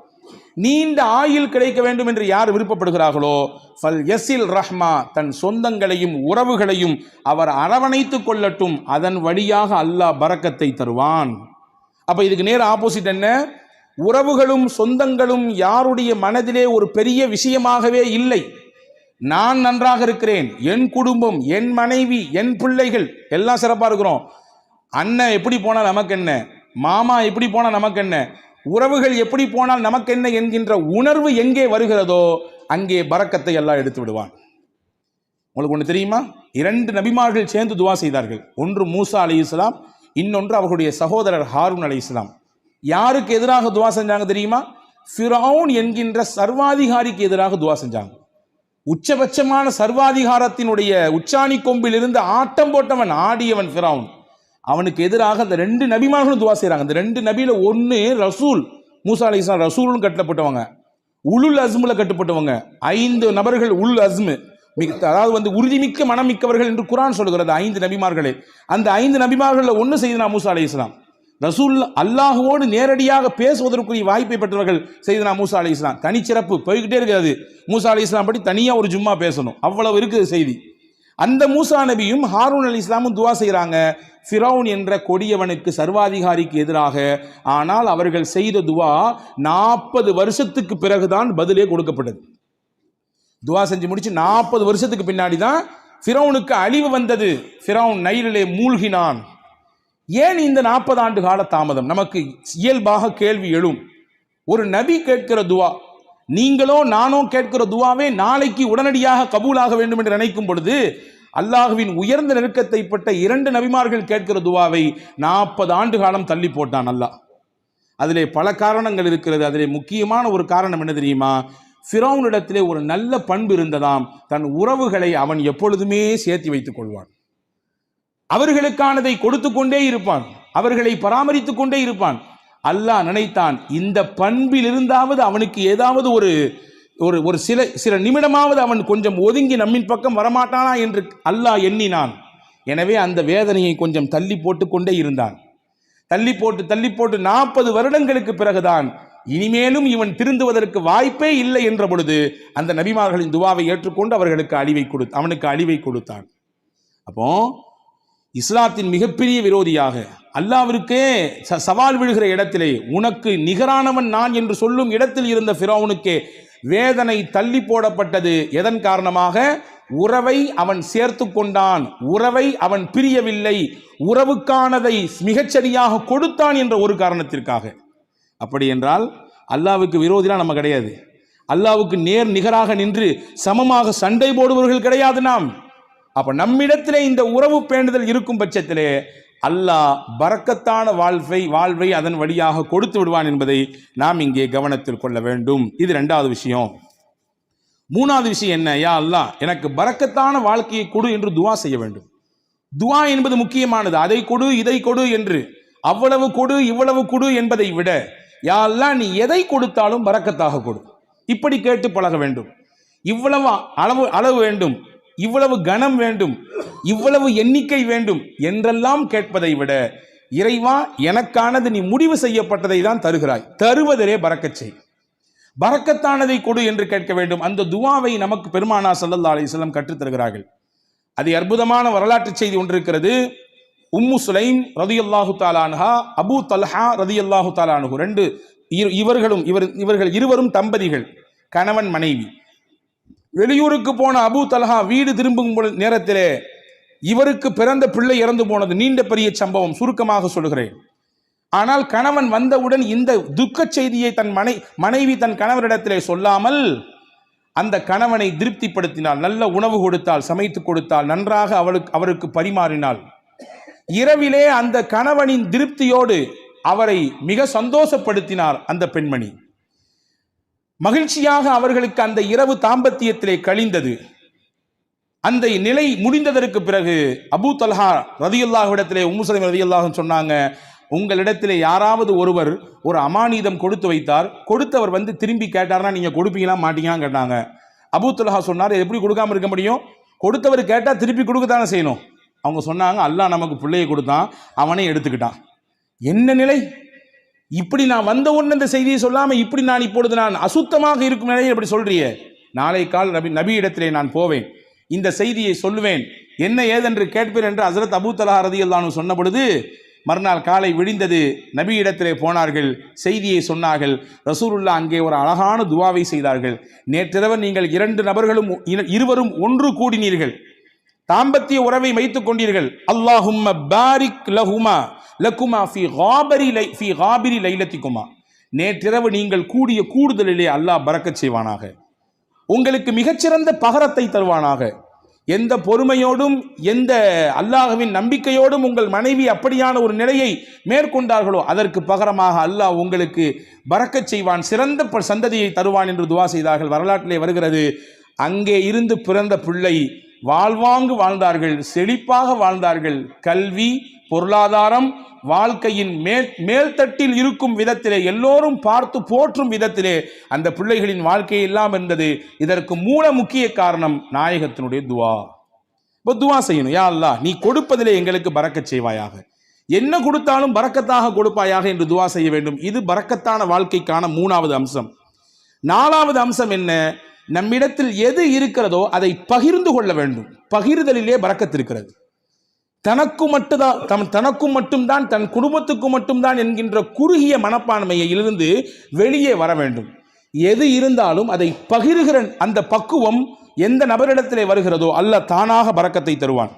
நீண்ட ஆயுள் கிடைக்க வேண்டும் என்று யார் விருப்பப்படுகிறார்களோ, ஃபல் யஸில் ரஹ்மா, தன் சொந்தங்களையும் உறவுகளையும் அவர் அரவணைத்துக் கொள்ளட்டும், அதன் வழியாக அல்லாஹ் பரக்கத்தை தருவான். அப்ப இதுக்கு நேர் ஆப்போசிட் என்ன? உறவுகளும் சொந்தங்களும் யாருடைய மனதிலே ஒரு பெரிய விஷயமாகவே இல்லை. நான் நன்றாக இருக்கிறேன், என் குடும்பம், என் மனைவி, என் பிள்ளைகள் எல்லாம் சிறப்பாக இருக்கிறோம், அண்ணன் எப்படி போனால் நமக்கு என்ன, மாமா எப்படி போனால் நமக்கு என்ன, உறவுகள் எப்படி போனால் நமக்கு என்ன என்கின்ற உணர்வு எங்கே வருகிறதோ அங்கே பரக்கத்தை எல்லாம் எடுத்து விடுவான். உங்களுக்கு ஒன்று தெரியுமா? 2 நபிமார்கள் சேர்ந்து துவா செய்தார்கள். ஒன்று மூசா அலைஹிஸ்ஸலாம், இன்னொன்று அவர்களுடைய சகோதரர் ஹாரூன் அலைஹிஸ்ஸலாம். யாருக்கு எதிராக துவா செஞ்சாங்க தெரியுமா? ஃபிரௌன் என்கின்ற சர்வாதிகாரிக்கு எதிராக துவா செஞ்சாங்க. உச்சபட்சமான சர்வாதிகாரத்தினுடைய உச்சாணி கொம்பில் இருந்து ஆட்டம் போட்டவன், ஆடியவன் ஃபிரௌன். அவனுக்கு எதிராக அந்த 2 நபிமார்களும் துவா செய்கிறாங்க. அந்த 2 நபியில ஒன்று ரசூல், மூசா அலைஹிஸ்ஸலாம் ரசூல்னு கட்டப்பட்டவங்க, உலுல் அஸ்முல கட்டுப்பட்டவங்க. 5 நபர்கள் உல் அஸ்மு, அதாவது உறுதிமிக்க மனமிக்கவர்கள் என்று குர்ஆன் சொல்கிறது 5 நபிமார்களே. அந்த 5 நபிமார்களில் ஒன்று செய்தனா மூசா அலைஹிஸ்ஸலாம். ரசூல் அல்லாஹுவோடு நேரடியாக பேசுவதற்குரிய வாய்ப்பை பெற்றவர்கள் செய்தனா மூசா அலைஹிஸ்ஸலாம். தனிச்சிறப்பு போய்கிட்டே இருக்கிறது. மூசா அலைஹிஸ்ஸலாம் பற்றி தனியாக ஒரு ஜும்மா பேசணும், அவ்வளவு இருக்குது செய்தி. அந்த மூசா நபியும் ஹாரூன் அலைஹிஸ்ஸலாமும் துவா செய்கிறாங்க ஃபிரௌன் என்ற கொடியவனுக்கு, சர்வாதிகாரிக்கு எதிராக. ஆனால் அவர்கள் செய்த துவா 40 வருஷத்துக்கு பிறகுதான் பதிலே கொடுக்கப்பட்டது. துவா செஞ்சு முடிச்சு 40 வருஷத்துக்கு பின்னாடி தான் ஃபிரௌனுக்கு அழிவு வந்தது. ஃபிரௌன் நைலிலே மூழ்கினான். ஏன் இந்த 40 ஆண்டு கால தாமதம்? நமக்கு இயல்பாக கேள்வி எழும். ஒரு நபி கேட்கிற துவா, நீங்களோ நானோ கேட்கிற துவாவே நாளைக்கு உடனடியாக கபூலாக வேண்டும் என்று நினைக்கும் பொழுது, அல்லாஹுவின் உயர்ந்த நெருக்கத்தை பட்ட 2 நபிமார்கள் கேட்கிற துவாவை 40 ஆண்டு காலம் தள்ளி போட்டான் அல்லாஹ். அதிலே பல காரணங்கள் இருக்கிறது. அதிலே முக்கியமான ஒரு காரணம் என்ன தெரியுமா? ஃபிரௌனிடத்திலே ஒரு நல்ல பண்பு இருந்ததாம். தன் உறவுகளை அவன் எப்பொழுதுமே சேர்த்து வைத்துக் கொள்வான். அவர்களுக்கானதை கொடுத்து கொண்டே இருப்பான், அவர்களை பராமரித்துக் கொண்டே இருப்பான். அல்லாஹ் நினைத்தான், இந்த பண்பில் இருந்தாவது அவனுக்கு ஏதாவது ஒரு சில நிமிடமாவது அவன் கொஞ்சம் ஒதுங்கி நம்மின் பக்கம் வரமாட்டானா என்று அல்லாஹ் எண்ணினான். எனவே அந்த வேதனையை கொஞ்சம் தள்ளி போட்டு கொண்டே இருந்தான். தள்ளி போட்டு 40 வருடங்களுக்கு பிறகுதான் இனிமேலும் இவன் திருந்துவதற்கு வாய்ப்பே இல்லை என்ற பொழுது அந்த நபிமார்களின் துவாவை ஏற்றுக்கொண்டு அவனுக்கு அழிவை கொடுத்தான். அப்போ இஸ்லாத்தின் மிகப்பெரிய விரோதியாக, அல்லாஹ்விற்கே சவால் விழுகிற இடத்திலே, உனக்கு நிகரானவன் நான் என்று சொல்லும் இடத்தில் இருந்த ஃபிரௌனுக்கே வேதனை தள்ளி போடப்பட்டது. எதன் காரணமாக? உறவை அவன் சேர்த்து கொண்டான், உறவை அவன் பிரியவில்லை, உறவுக்கானதை மிகச்சரியாக கொடுத்தான் என்ற ஒரு காரணத்திற்காக. அப்படி என்றால் அல்லாஹ்வுக்கு விரோதிலாம் நம்ம கிடையாது. அல்லாஹ்வுக்கு நேர் நிகராக நின்று சமமாக சண்டை போடுபவர்கள் கிடையாது நாம். அப்ப நம்மிடத்திலே இந்த உறவு பேணுதல் இருக்கும் பட்சத்திலே அல்லாஹ் பரக்கத்தான வாழ்வை அதன் வழியாக கொடுத்து விடுவான் என்பதை நாம் இங்கே கவனத்தில் கொள்ள வேண்டும். இது 2வது விஷயம். 3வது விஷயம் என்ன? யா அல்லாஹ் எனக்கு பரக்கத்தான வாழ்க்கையை கொடு என்று துவா செய்ய வேண்டும். துவா என்பது முக்கியமானது. அதை கொடு, இதை கொடு என்று, அவ்வளவு கொடு, இவ்வளவு கொடு என்பதை விட, யா அல்லாஹ் நீ எதை கொடுத்தாலும் பரக்கத்தாக கொடு, இப்படி கேட்டு பழக வேண்டும். இவ்வளவு அளவு வேண்டும், இவ்வளவு கனம் வேண்டும், இவ்வளவு எண்ணிக்கை வேண்டும் என்றெல்லாம் கேட்பதை விட, இறைவா எனக்கானது நீ முடிவு செய்யப்பட்டதை தான் தருகிறாய், தருவதிலே பரக்கச் செய், பரக்கத்தானதை கொடு என்று கேட்க வேண்டும். அந்த துவாவை நமக்கு பெருமானார் ஸல்லல்லாஹு அலைஹி வஸல்லம் கற்றுத் தருகிறார்கள். அது அற்புதமான வரலாற்று செய்தி ஒன்று இருக்கிறது. உம்மு சுலைம் ரலியல்லாஹு தஆலா அன்ஹா, அபூ தல்ஹா ரலியல்லாஹு தஆலா அன்ஹு, இவர்கள் இருவரும் தம்பதிகள், கணவன் மனைவி. வெளியூருக்கு போன அபூ தல்ஹா வீடு திரும்பும் நேரத்திலே இவருக்கு பிறந்த பிள்ளை இறந்து போனது நீண்ட பெரிய சம்பவம், சுருக்கமாக சொல்கிறேன். ஆனால் கணவன் வந்தவுடன் இந்த துக்க செய்தியை தன் மனைவி தன் கணவரிடத்திலே சொல்லாமல் அந்த கணவனை திருப்திப்படுத்தினாள், நல்ல உணவு கொடுத்தால், சமைத்து கொடுத்தால், நன்றாக அவருக்கு பரிமாறினாள். இரவிலே அந்த கணவனின் திருப்தியோடு அவரை மிக சந்தோஷப்படுத்தினார் அந்த பெண்மணி. மகிழ்ச்சியாக அவர்களுக்கு அந்த இரவு தாம்பத்தியத்திலே கழிந்தது. அந்த நிலை முடிந்ததற்கு பிறகு அபூ தல்ஹா ரலியல்லாஹு இடத்திலே உம்மு சலமா ரலியல்லாஹு சொன்னாங்க, உங்களிடத்திலே யாராவது ஒருவர் ஒரு அமானிதம் கொடுத்து வைத்தார், கொடுத்தவர் வந்து திரும்பி கேட்டார்னா நீங்க கொடுப்பீங்களா மாட்டீங்களான்னு கேட்டாங்க. அபூ தல்ஹா சொன்னார், எப்படி கொடுக்காம இருக்க முடியும், கொடுத்தவர் கேட்டால் திருப்பி கொடுக்கத்தானே செய்யணும். அவங்க சொன்னாங்க, அல்லாஹ் நமக்கு பிள்ளையை கொடுத்தான், அவனே எடுத்துக்கிட்டான். என்ன நிலை, இப்படி நான் வந்த ஒன்று இந்த செய்தியை சொல்லாமல் இப்படி நான் இப்பொழுது நான் அசுத்தமாக இருக்கும் நிலையில் இப்படி சொல்றியே, நாளை கால் நபி இடத்திலே நான் போவேன், இந்த செய்தியை சொல்லுவேன், என்ன ஏதென்று கேட்பேன் என்று ஹஸரத் அபூ தல்ஹா ரலியல்லாஹு அன்ஹு சொன்ன பொழுது மறுநாள் காலை விடிந்தது, நபி இடத்திலே போனார்கள், செய்தியை சொன்னார்கள். ரசூலுல்லாஹ் அங்கே ஒரு அழகான துவாவை செய்தார்கள். நேற்றிரவு நீங்கள் இருவரும் ஒன்று கூடினீர்கள், தாம்பத்திய உறவை வைத்துக் கொண்டீர்கள். அல்லாஹும்ம பாரிக் லஹுமா லகுமா ஃபீ காபிரி லைலத்திகுமா, நேற்றிரவு நீங்கள் கூடிய கூடுதலிலே அல்லாஹ் பரக்கத் செய்வானாக, உங்களுக்கு மிகச்சிறந்த பகரத்தை தருவானாக. எந்த பொறுமையோடும் எந்த அல்லாஹ்வின் நம்பிக்கையோடும் உங்கள் மனைவி அப்படியான ஒரு நிலையை மேற்கொண்டார்களோ அதற்கு பகரமாக அல்லாஹ் உங்களுக்கு பரக்கத் செய்வான், சிறந்த சந்ததியை தருவான் என்று துவா செய்தார்கள். வரலாற்றிலே வருகிறது, அங்கே இருந்து பிறந்த பிள்ளை வாழ்வாங்கு வாழ்ந்தார்கள், செழிப்பாக வாழ்ந்தார்கள். கல்வி, பொருளாதாரம், வாழ்க்கையின் மேல்தட்டில் இருக்கும் விதத்திலே, எல்லோரும் பார்த்து போற்றும் விதத்திலே அந்த பிள்ளைகளின் வாழ்க்கை எல்லாம் இருந்தது. இதற்கு மூல முக்கிய காரணம் நாயகத்தினுடைய துவா. இப்போ துவா செய்யணும், யா அல்லாஹ் நீ கொடுப்பதிலே எங்களுக்கு பரக்கத் செய்வாயாக, என்ன கொடுத்தாலும் பரக்கத்தாக கொடுப்பாயாக என்று துவா செய்ய வேண்டும். இது பரக்கத்தான வாழ்க்கைக்கான 3வது அம்சம். 4வது அம்சம் என்ன, நம்மிடத்தில் எது இருக்கிறதோ அதை பகிர்ந்து கொள்ள வேண்டும். பகிர்தலிலே பரக்கத் இருக்கிறது. தனக்கும் மட்டும்தான் தன் குடும்பத்துக்கு மட்டும்தான் என்கின்ற குறுகிய மனப்பான்மையிலிருந்து வெளியே வர வேண்டும். எது இருந்தாலும் அதை பகிர்கிற அந்த பக்குவம் எந்த நபரிடத்திலே வருகிறதோ அல்லாஹ் தானாக பரக்கத்தை தருவான்.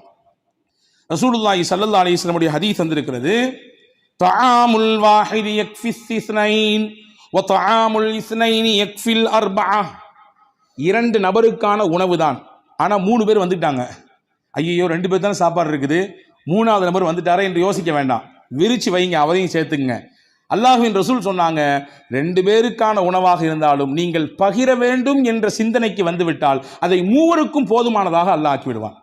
ரசூலுல்லாஹி ஸல்லல்லாஹு அலைஹி வஸல்லம் உடைய ஹதீஸ் வந்திருக்கிறது, தஆமுல் வாஹிதி யக்ஃபிஸ் இஸ்னைன் வ தஆமுல் இஸ்னைனி யக்ஃபில் அர்பஆ. 2 நபருக்கான உணவு தான், ஆனால் 3 பேர் வந்துட்டாங்க. ஐயோ 2 பேர் தானே சாப்பாடு இருக்குது, 3வது நபர் வந்துட்டாரே என்று யோசிக்க வேண்டாம், விரிச்சு வைங்க, அவரையும் சேர்த்துங்க. அல்லாஹ்வின் ரசூல் சொன்னாங்க, 2 பேருக்கான உணவாக இருந்தாலும் நீங்கள் பகிர வேண்டும் என்ற சிந்தனைக்கு வந்துவிட்டால் அதை 3 போதுமானதாக அல்லாஹ் ஆக்கி விடுவான்.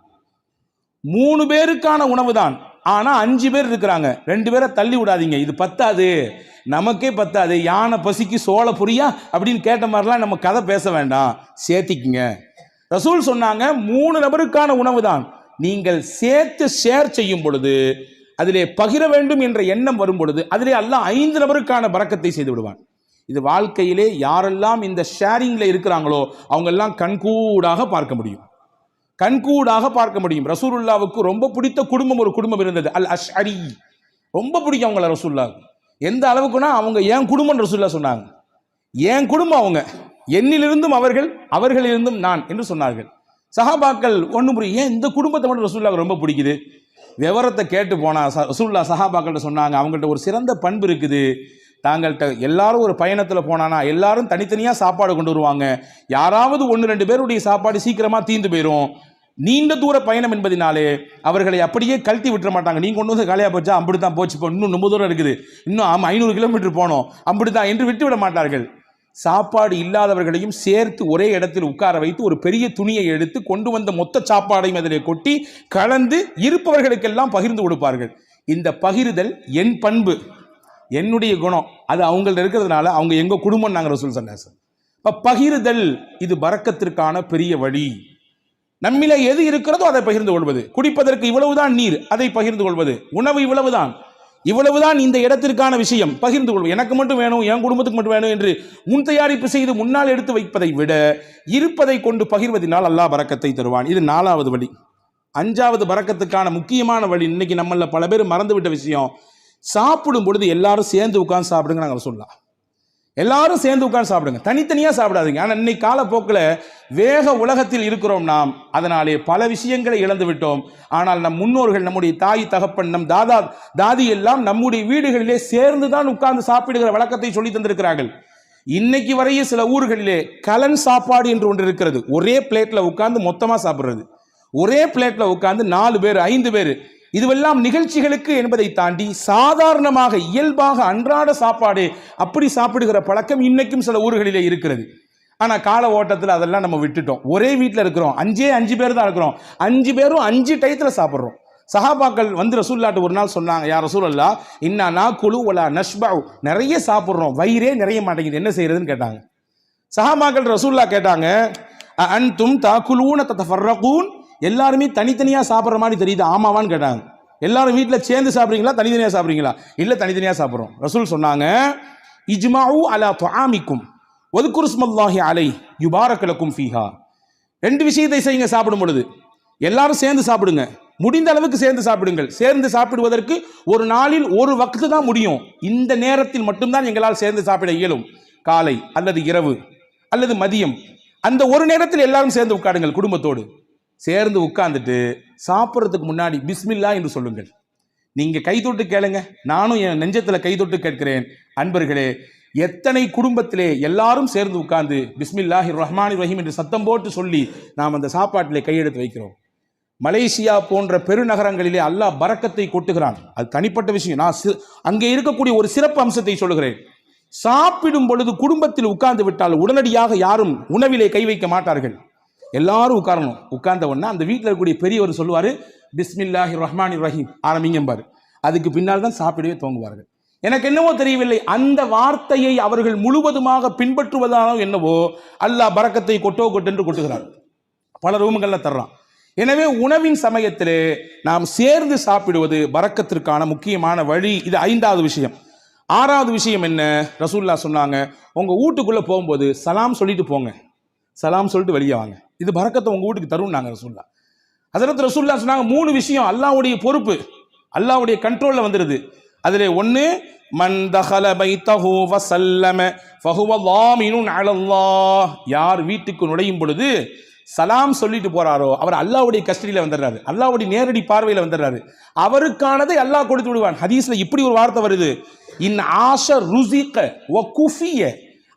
3 பேருக்கான உணவு தான், ஆனால் 5 பேர் இருக்கிறாங்க, 2 பேரை தள்ளி விடாதீங்க, இது பத்தாது, நமக்கே பத்தாது, யானை பசிக்கு சோள புரியா அப்படின்னு கேட்ட மாதிரிலாம் நம்ம கதை பேச வேண்டாம், சேர்த்திக்குங்க. ரசூல் சொன்னாங்க 3 நபருக்கான உணவு தான், நீங்கள் சேர்த்து ஷேர் செய்யும் பொழுது, அதிலே பகிர வேண்டும் என்ற எண்ணம் வரும் பொழுது அதிலே அல்லாஹ் 5 நபருக்கான பரக்கத்தை செய்து விடுவான். இது வாழ்க்கையிலே யாரெல்லாம் இந்த ஷேரிங்ல இருக்கிறாங்களோ அவங்க எல்லாம் கண்கூடாக பார்க்க முடியும், கண்கூடாக பார்க்க முடியும். ரசூலுல்லாவுக்கு ரொம்ப பிடித்த குடும்பம் ஒரு குடும்பம் இருந்தது, அல் அஷ்அரி. ரொம்ப பிடிக்கும் அவங்கள ரசூலுல்லாவுக்கு. எந்த அளவுக்குன்னா அவங்க என் குடும்பம் ரசூலுல்லாஹ் சொன்னாங்க, என் குடும்பம் அவங்க, என்னிலிருந்தும் அவர்கள், அவர்களிலிருந்தும் நான் என்று சொன்னார்கள். சஹாபாக்கள் ஒன்றும் புரியும், ஏன் இந்த குடும்பத்தை மட்டும் ரசூலுல்லாஹ்க்கு ரொம்ப பிடிக்குது? விவரத்தை கேட்டு போனா ரசூலுல்லாஹ் சஹாபாக்கள்கிட்ட சொன்னாங்க, அவங்கள்ட்ட ஒரு சிறந்த பண்பு இருக்குது. தாங்கள்கிட்ட எல்லாரும் ஒரு பயணத்தில் போனானா எல்லாரும் தனித்தனியாக சாப்பாடு கொண்டு வருவாங்க, யாராவது 1-2 பேருடைய சாப்பாடு சீக்கிரமாக தீர்ந்து போயிடும். நீண்ட தூர பயணம் என்பதினாலே அவர்களை அப்படியே கழட்டி விட்டுற மாட்டாங்க. நீங்கள் கொண்டு வந்து காலியாக போச்சா, அப்படித்தான் போச்சு, இப்போ இன்னும் ரொம்ப தூரம் இருக்குது, இன்னும் 500 கிலோமீட்டர் போனோம், அப்படித்தான் என்று விட்டு விட மாட்டார்கள். சாப்பாடு இல்லாதவர்களையும் சேர்த்து ஒரே இடத்தில் உட்கார வைத்து ஒரு பெரிய துணியை எடுத்து கொண்டு வந்த மொத்த சாப்பாடையும் அதிலே கொட்டி கலந்து இருப்பவர்களுக்கெல்லாம் பகிர்ந்து கொடுப்பார்கள். இந்த பகிர்தல் என் பண்பு, என்னுடைய குணம், அது அவங்கள்ட்ட இருக்கிறதுனால அவங்க எங்க குடும்பம் நாங்கள் ரசூல் ஸல்லல்லாஹு அலைஹி வஸல்லம். இப்போ பகிர்தல் இது பரக்கத்திற்கான பெரிய வழி. நம்மில எது இருக்கிறதோ அதை பகிர்ந்து கொள்வது. குடிப்பதற்கு இவ்வளவுதான் நீர், அதை பகிர்ந்து கொள்வது. உணவு இவ்வளவுதான் இந்த இடத்திற்கான விஷயம், பகிர்ந்து கொள்வது. எனக்கு மட்டும் வேணும், என் குடும்பத்துக்கு மட்டும் வேணும் என்று முன் தயாரிப்பு செய்து முன்னால் எடுத்து வைப்பதை விட இருப்பதை கொண்டு பகிர்வதனால் அல்லாஹ் பரக்கத்தை தருவான். இது 4வது வழி. 5வது பரக்கத்துக்கான முக்கியமான வழி, இன்னைக்கு நம்மள பல பேர் மறந்துவிட்ட விஷயம், சாப்பிடும் பொழுது எல்லாரும் சேர்ந்து உட்கார்ந்து சாப்பிடுங்க நாங்கள் சொல்லலாம். எல்லாரும் சேர்ந்து உட்கார்ந்து சாப்பிடுங்க, தனித்தனியா சாப்பிடாதீங்க. ஆனால் இன்னைக்கு காலப்போக்கில் வேக உலகத்தில் இருக்கிறோம் நாம், அதனாலே பல விஷயங்களை இழந்து விட்டோம். ஆனால் நம் முன்னோர்கள், நம்முடைய தாய் தகப்பன், நம் தாதி எல்லாம் நம்முடைய வீடுகளிலே சேர்ந்து தான் உட்கார்ந்து சாப்பிடுகிற வழக்கத்தை சொல்லி தந்திருக்கிறார்கள். இன்னைக்கு வரையும் சில ஊர்களிலே கலன் சாப்பாடு என்று ஒன்று இருக்கிறது. ஒரே பிளேட்ல உட்கார்ந்து மொத்தமா சாப்பிடுறது, ஒரே பிளேட்ல உட்கார்ந்து 4 பேர் 5 பேர், இதுவெல்லாம் நிகழ்ச்சிகளுக்கு என்பதை தாண்டி சாதாரணமாக இயல்பாக அன்றாட சாப்பாடு அப்படி சாப்பிடுகிற பழக்கம் இன்னைக்கும் சில ஊர்களிலே இருக்கிறது. ஆனா கால ஓட்டத்தில் அதெல்லாம் நம்ம விட்டுட்டோம். ஒரே வீட்டில் இருக்கிறோம், 5 பேர் தான் இருக்கிறோம், 5 பேரும் 5 டயத்துல சாப்பிட்றோம். சஹாபாக்கள் வந்து ரசூலுல்லாஹ்ட்ட ஒரு நாள் சொன்னாங்க, யா ரசூலல்லாஹ் இன்னா நாகுலு வலா நஷ்பஉ, நிறைய சாப்பிட்றோம், வயிறே நிறைய மாட்டேங்குது, என்ன செய்யறதுன்னு கேட்டாங்க. சஹாபாக்கள் ரசூலுல்லாஹ் கேட்டாங்க, அன்தும் தாகுலூன ததஃபர்ரகூன், எல்லாருமே தனித்தனியா சாப்பிட்ற மாதிரி தெரியுது, ஆமாவான்னு கேட்டாங்க. எல்லாரும் வீட்டில் சேர்ந்து சாப்பிட்றீங்களா தனித்தனியா சாப்பிட்றீங்களா? இல்லை தனித்தனியா சாப்பிட்றோம். ரசூல் சொன்னாங்க, இஜ்மாஉ அலா துஆமிக்கும் வذ்குரு ஸ்மல்லாஹி அலைஹி யுபாரக லக்கும் ஃபீஹா. 2 விஷயத்தை செய்யுங்க சாப்பிடும் பொழுது. எல்லாரும் சேர்ந்து சாப்பிடுங்க, முடிந்த அளவுக்கு சேர்ந்து சாப்பிடுங்கள். சேர்ந்து சாப்பிடுவதற்கு ஒரு நாளில் ஒரு வக்து தான் முடியும், இந்த நேரத்தில் மட்டும்தான் எங்களால் சேர்ந்து சாப்பிட இயலும். காலை அல்லது இரவு அல்லது மதியம், அந்த ஒரு நேரத்தில் எல்லாரும் சேர்ந்து உட்காருங்கள். குடும்பத்தோடு சேர்ந்து உட்கார்ந்துட்டு சாப்பிட்றதுக்கு முன்னாடி பிஸ்மில்லா என்று சொல்லுங்கள். நீங்க கை தொட்டு கேளுங்க, நானும் என் நெஞ்சத்துல கை தொட்டு கேட்கிறேன். அன்பர்களே, எத்தனை குடும்பத்திலே எல்லாரும் சேர்ந்து உட்கார்ந்து பிஸ்மில்லாஹிர் ரஹ்மானிர் ரஹீம் என்று சத்தம் போட்டு சொல்லி நாம் அந்த சாப்பாட்டிலே கையெடுத்து வைக்கிறோம். மலேசியா போன்ற பெருநகரங்களிலே அல்லாஹ் பரக்கத்தை கொட்டுகிறான். அது தனிப்பட்ட விஷயம். நான் அங்கே இருக்கக்கூடிய ஒரு சிறப்பு அம்சத்தை சொல்லுகிறேன். சாப்பிடும் பொழுது குடும்பத்தில் உட்கார்ந்து விட்டால் உடனடியாக யாரும் உணவிலே கை வைக்க மாட்டார்கள். எல்லாரும் உட்காரணும். உட்கார்ந்த உடனே அந்த வீட்டில் இருக்கக்கூடிய பெரியவர் சொல்லுவார், பிஸ்மில்லாஹிர் ரஹ்மானிர் ரஹீம் ஆரம்பிங்கம்பாரு. அதுக்கு பின்னால் தான் சாப்பிடவே துவங்குவார்கள். எனக்கு என்னவோ தெரியவில்லை, அந்த வார்த்தையை அவர்கள் முழுவதுமாக பின்பற்றுவதானோ என்னவோ அல்லாஹ் பரக்கத்தை கொட்டென்று கொட்டுகிறார், பல ரூமுகள்ல தர்றான். எனவே உணவின் சமயத்திலே நாம் சேர்ந்து சாப்பிடுவது பரக்கத்திற்கான முக்கியமான வழி. இது 5வது விஷயம். 6வது விஷயம் என்ன? ரசூலுல்லாஹ் சொன்னாங்க, உங்க வீட்டுக்குள்ள போகும்போது சலாம் சொல்லிட்டு போங்க, சலாம் சொல்லிட்டு வெளியே வாங்க, இது பரக்கத்தை உங்க வீட்டுக்கு தரும் நாங்க ரசூலுல்லாஹ். ஹஜ்ரத் ரசூலுல்லாஹ் சொன்னாங்க, 3 விஷயம் அல்லாஹ்வுடைய பொறுப்பு, அல்லாஹ்வுடைய கண்ட்ரோல்ல வந்துருது. அதிலே 1, மன் தஹல பைத்தஹு வஸல்லம ஃபஹுவ லாமினுன் அலல்லாஹ், யார் வீட்டுக்கு நுழையும் பொழுது சலாம் சொல்லிட்டு போறாரோ அவர் அல்லாஹ்வுடைய கஸ்டடியில வந்துடுறாரு, அல்லாஹ்வுடைய நேரடி பார்வையில வந்துடுறாரு, அவருக்கானதை அல்லாஹ் கொடுத்து விடுவான். ஹதீஸ்ல இப்படி ஒரு வார்த்தை வருது, இன் ஆஷ ருஸிக வ குஃபிய,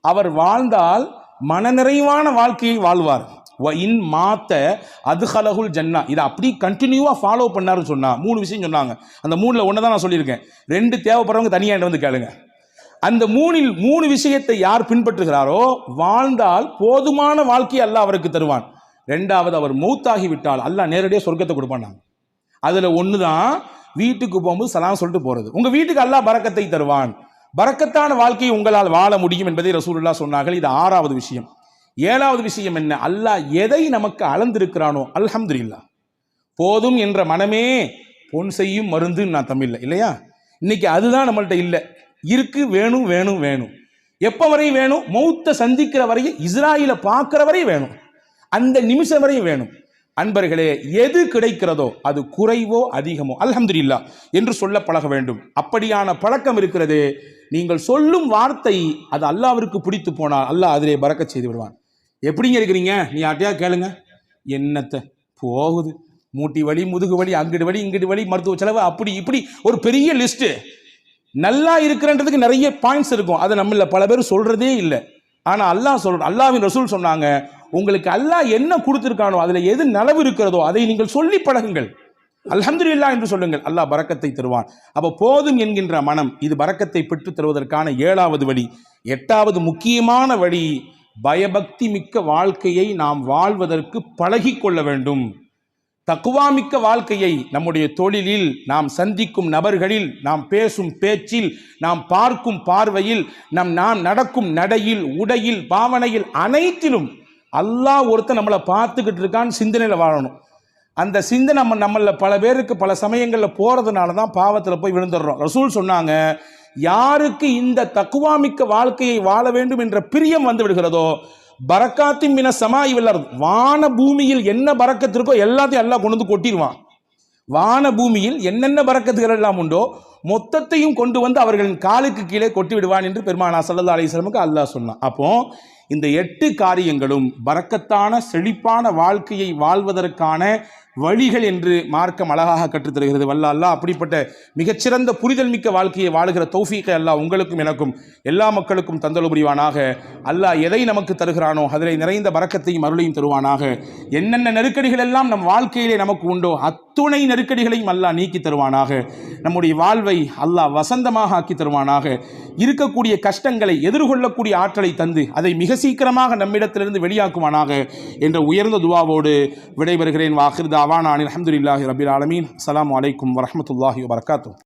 அவர் வாழ்ந்தால் மனநிறைவான வாழ்க்கையை வாழ்வார். வ இன் மாத்த அதுஹலகுல் ஜன்னா, இதை அப்படி கண்டினியூவா ஃபாலோ பண்ணாருன்னு சொன்னா 3 விஷயம் சொன்னாங்க. அந்த 3ல ஒன்று தான் நான் சொல்லியிருக்கேன், 2 தேவைப்படுறவங்க தனியாக வந்து கேளுங்க. அந்த 3ல் 3 விஷயத்தை யார் பின்பற்றுகிறாரோ வாழ்ந்தால் போதுமான வாழ்க்கையை அல்லாஹ் அவருக்கு தருவான். 2வது, அவர் மௌத்தாகி விட்டால் அல்லாஹ் நேரடியாக சொர்க்கத்தை கொடுப்பான். அதுல 1 தான் வீட்டுக்கு போகும்போது சலாம் சொல்லிட்டு போறது. உங்க வீட்டுக்கு அல்லாஹ் பரக்கத்தை தருவான், பரக்கத்தான வாழ்க்கையை உங்களால் வாழ முடியும் என்பதை ரசூலுல்லாஹ் சொன்னார்கள். இது 6வது விஷயம். 7வது விஷயம் என்ன? அல்லாஹ் எதை நமக்கு அளந்திருக்கிறானோ அல்ஹம்துலில்லாஹ், போதும் என்ற மனமே பொன் செய்யும் மருந்து நான் தமிழ்ல இல்லையா, இன்னைக்கு அதுதான் நம்மள்ட்ட இல்லை. இருக்கு, வேணும் வேணும் வேணும். எப்ப வரை வேணும்? மௌத்த சந்திக்கிற வரையும், இஸ்ராயில பார்க்கிற வரையும் வேணும், அந்த நிமிஷம் வரையும் வேணும். அன்பர்களே, எது கிடைக்கிறதோ அது குறைவோ அதிகமோ அல்ஹம்துலில்லாஹ் என்று சொல்ல பழக வேண்டும். அப்படியான பழக்கம் இருக்கிறது. நீங்கள் சொல்லும் வார்த்தை அது அல்லாஹ்விற்கு பிடித்து போனால் அல்லாஹ் அதிலே பரக்கத் செய்து விடுவான். எப்படிங்க இருக்கிறீங்க? நீ யார்ட்டையா கேளுங்க, என்னத்தை போகுது, மூட்டி வலி, முதுகு வலி, அங்கிட்டு வலி, இங்கிட்டு வலி, மருத்துவ செலவு, அப்படி இப்படி ஒரு பெரிய லிஸ்ட். நல்லா இருக்கிறன்றதுக்கு நிறைய பாயிண்ட்ஸ் இருக்கும், அதை நம்மள பல பேர் சொல்றதே இல்லை. ஆனா அல்லாஹ்வின் ரசூல் சொன்னாங்க, உங்களுக்கு அல்லாஹ் என்ன கொடுத்திருக்கானோ அதுல எது நலவு இருக்கிறதோ அதை நீங்கள் சொல்லி பழகுங்கள், அல்ஹம்துலில்லாஹ் என்று சொல்லுங்கள், அல்லாஹ் பரக்கத்தை தருவான். அப்போ போதும் என்கின்ற மனம், இது பரக்கத்தை பெற்று தருவதற்கான 7வது வழி. 8வது முக்கியமான வழி, பயபக்தி மிக்க வாழ்க்கையை நாம் வாழ்வதற்கு பழகி கொள்ள வேண்டும். தக்குவா மிக்க வாழ்க்கையை நம்முடைய தொழிலில், நாம் சந்திக்கும் நபர்களில், நாம் பேசும் பேச்சில், நாம் பார்க்கும் பார்வையில், நாம் நடக்கும் நடையில், உடையில், பாவனையில், அனைத்திலும் அல்லாஹ் ஒருத்தன் நம்மளை பார்த்துக்கிட்டு இருக்கான்னு சிந்தனையில் வாழணும். அந்த சிந்தனை நம்மள பல பேருக்கு பல சமயங்களில் போறதுனால தான் பாவத்தில் போய் விழுந்துடுறோம். ரசூல் சொன்னாங்க, யாருக்கு இந்த தக்குவா மிக்க வாழ்க்கையை வாழ வேண்டும் என்ற பிரியம் வந்து விடுகிறதோ, பரக்காத்தின் மின சமாய் வல்லர், வான பூமியில் என்ன பரக்கத்து இருக்கோ எல்லாத்தையும் அல்லாஹ் கொண்டு வந்து கொட்டிடுவான். வான பூமியில் என்னென்ன பரக்கத்துகள் எல்லாம் உண்டோ மொத்தத்தையும் கொண்டு வந்து அவர்களின் காலுக்கு கீழே கொட்டி விடுவான் என்று பெருமானா ஸல்லல்லாஹு அலைஹி வஸல்லமுக்கு அல்லாஹ் சொன்னான். அப்போ இந்த 8 காரியங்களும் பரக்கத்தான செழிப்பான வாழ்க்கையை வாழ்வதற்கான வழிகள் என்று மார்க்கம் அழகாக கற்றுத்தருகிறது. வல்ல அல்லாஹ் அப்படிப்பட்ட மிகச்சிறந்த புரிதல் மிக்க வாழ்க்கையை வாழுகிற தௌஃபீக்கை அல்லாஹ் உங்களுக்கும் எனக்கும் எல்லா மக்களுக்கும் தந்தல் புரிவானாக. அல்லாஹ் எதை நமக்கு தருகிறானோ அதில் நிறைந்த பரக்கத்தையும் அருளையும் தருவானாக. என்னென்ன நெருக்கடிகள் எல்லாம் நம் வாழ்க்கையிலே நமக்கு உண்டோ அத்துணை நெருக்கடிகளையும் அல்லாஹ் நீக்கி தருவானாக. நம்முடைய வாழ்வை அல்லாஹ் வசந்தமாக ஆக்கி தருவானாக. இருக்கக்கூடிய கஷ்டங்களை எதிர்கொள்ளக்கூடிய ஆற்றலை தந்து அதை மிக சீக்கிரமாக நம்மிடத்திலிருந்து வெளியாக்குவானாக என்ற உயர்ந்த துவாவோடு விடைபெறுகிறேன். வாஹிர் தாவானா அல்ஹம்துலில்லாஹி ரப்பில் ஆலமீன். அஸ்ஸலாமு அலைக்கும் வரஹ்மத்துல்லாஹி வபரகாத்துஹு.